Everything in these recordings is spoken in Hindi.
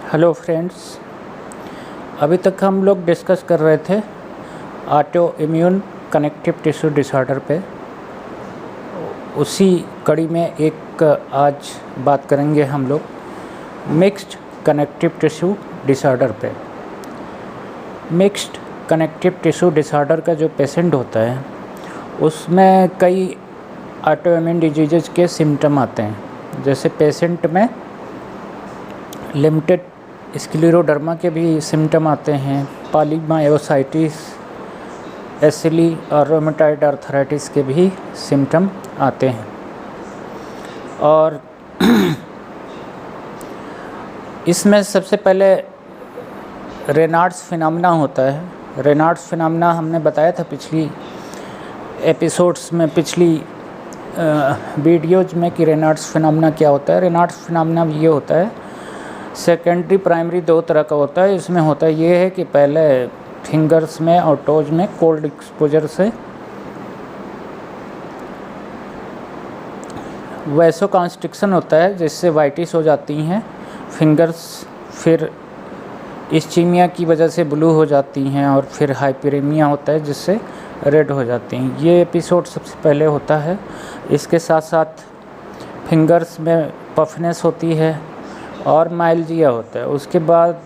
हेलो फ्रेंड्स, अभी तक हम लोग डिस्कस कर रहे थे auto immune connective tissue disorder पे। उसी कड़ी में एक आज बात करेंगे हम लोग मिक्स्ड कनेक्टिव टिश्यू डिसऑर्डर पे। मिक्स्ड कनेक्टिव टिश्यू डिसऑर्डर का जो पेशेंट होता है उसमें कई ऑटो इम्यून डिजीज़ के सिम्टम आते हैं। जैसे पेशेंट में लिमिटेड स्क्लेरोडर्मा के भी सिम्टम आते हैं, पॉलीमायोसाइटिस, एसिली और रोमेटॉइड आर्थराइटिस के भी सिम्टम आते हैं। और इसमें सबसे पहले रेनाल्ड्स फिनोमेना होता है। रेनाल्ड्स फिनोमेना हमने बताया था पिछली एपिसोड्स में, पिछली वीडियोज में कि रेनाल्ड्स फिनोमेना क्या होता है। रेनाल्ड्स फिनोमेना ये होता है, सेकेंडरी प्राइमरी दो तरह का होता है। इसमें होता ये है कि पहले फिंगर्स में और टोज में कोल्ड एक्सपोजर से वैसोकॉन्स्ट्रिक्शन होता है जिससे वाइटिस हो जाती हैं फिंगर्स, फिर इस्चीमिया की वजह से ब्लू हो जाती हैं और फिर हाइपरेमिया होता है जिससे रेड हो जाती हैं। ये एपिसोड सबसे पहले होता है। इसके साथ साथ फिंगर्स में पफनेस होती है और माइल्जिया होता है। उसके बाद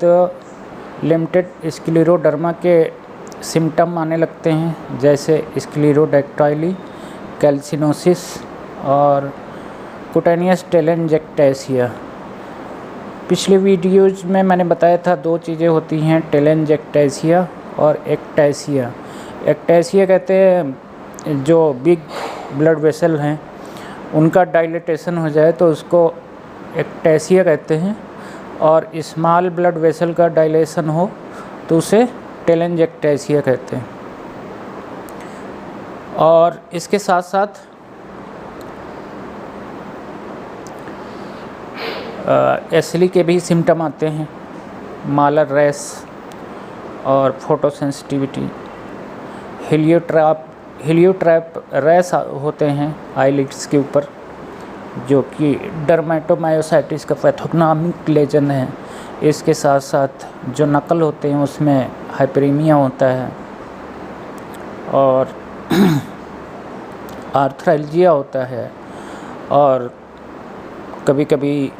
लिमिटेड स्क्लेरोडर्मा के सिम्टम आने लगते हैं, जैसे स्क्लेरोडेक्टाइली, कैल्सिनोसिस और कुटेनियस टेलेंजेक्टेसिया। पिछले वीडियोज में मैंने बताया था दो चीज़ें होती हैं, टेलेंजेक्टेसिया और एक्टेसिया। एक्टेसिया कहते हैं जो बिग ब्लड वेसल हैं उनका डायलेटेशन हो जाए तो उसको एक्टेसिया कहते हैं, और स्मॉल ब्लड वेसल का डायलेशन हो तो उसे टेलेंजेक्टेसिया कहते हैं। और इसके साथ साथ एसिली के भी सिम्टम आते हैं, मालर रैश और फोटोसेंसिटिविटी। हेलियोट्रैप रैश होते हैं आईलिड्स के ऊपर, जो कि डर्मेटोमायोसाइटिस का पैथोग्नोमिक लेजन है। इसके साथ साथ जो नकल होते हैं उसमें हाइपरेमिया होता है और आर्थराल्जिया होता है, और कभी कभी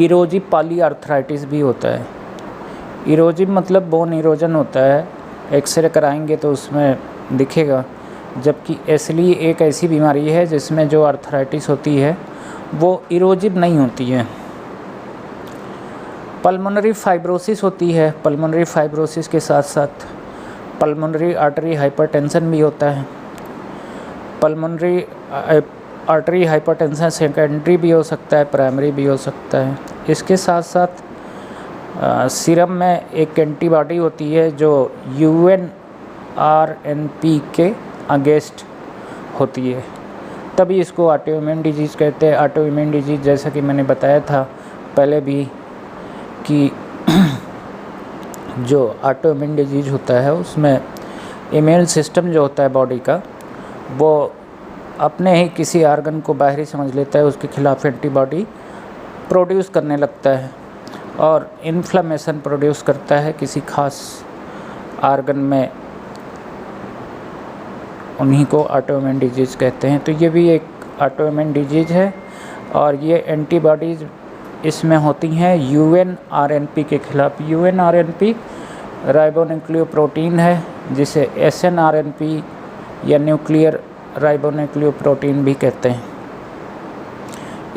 इरोजिव पॉलीआर्थराइटिस भी होता है। इरोजिव मतलब बोन इरोजन होता है, एक्सरे कराएंगे तो उसमें दिखेगा। जबकि एसिली एक ऐसी बीमारी है जिसमें जो आर्थराइटिस होती है वो इरोजिव नहीं होती है। पल्मोनरी फाइब्रोसिस होती है। पल्मोनरी फाइब्रोसिस के साथ साथ पल्मोनरी आर्टरी हाइपरटेंशन भी होता है। पल्मोनरी आर्टरी हाइपरटेंशन सेकेंडरी भी हो सकता है, प्राइमरी भी हो सकता है। इसके साथ साथ सीरम में एक एंटीबॉडी होती है जो UNRNP के अगेंस्ट होती है, तभी इसको ऑटो इम्यून डिजीज़ कहते हैं। ऑटो इम्यून डिजीज़ जैसा कि मैंने बताया था पहले भी कि जो ऑटो इम्यून डिजीज़ होता है उसमें इम्यून सिस्टम जो होता है बॉडी का वो अपने ही किसी आर्गन को बाहरी समझ लेता है, उसके खिलाफ एंटीबॉडी प्रोड्यूस करने लगता है और इन्फ्लेमेशन प्रोड्यूस करता है किसी खास आर्गन में। उन्हीं को ऑटो इम्यून डिजीज़ कहते हैं। तो ये भी एक ऑटो इम्यून डिजीज़ है और ये एंटीबॉडीज़ इसमें होती हैं UNRNP के खिलाफ। UNRNP राइबोन्यूक्लियोप्रोटीन है जिसे SNRNP या न्यूक्लियर राइबोन्यूक्लियोप्रोटीन भी कहते हैं।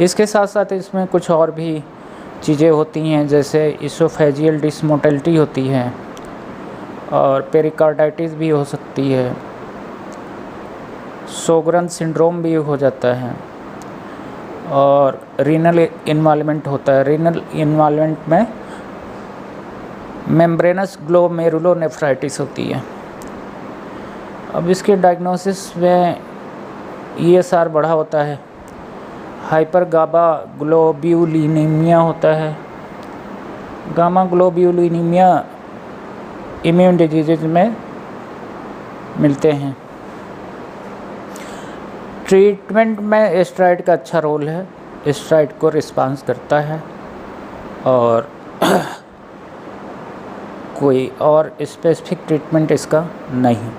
इसके साथ साथ इसमें कुछ और भी चीज़ें होती हैं, जैसे इसोफेजियल डिसमोटिलिटी होती है और पेरिकार्डाइटिस भी हो सकती है, शोगरन सिंड्रोम भी हो जाता है और रीनल इन्वॉल्वमेंट होता है। रीनल इन्वॉल्वमेंट में मेम्ब्रेनस ग्लोमेरुलोनेफ्राइटिस होती है। अब इसके डायग्नोसिस में ESR बढ़ा होता है, हाइपर गामा ग्लोब्यूलिनीमिया होता है। गामा ग्लोब्यूलिनीमिया इम्यून डिजीज़ में मिलते हैं। ट्रीटमेंट में स्टेरॉइड का अच्छा रोल है, स्टेरॉइड को रिस्पांस करता है और कोई और स्पेसिफिक ट्रीटमेंट इसका नहीं।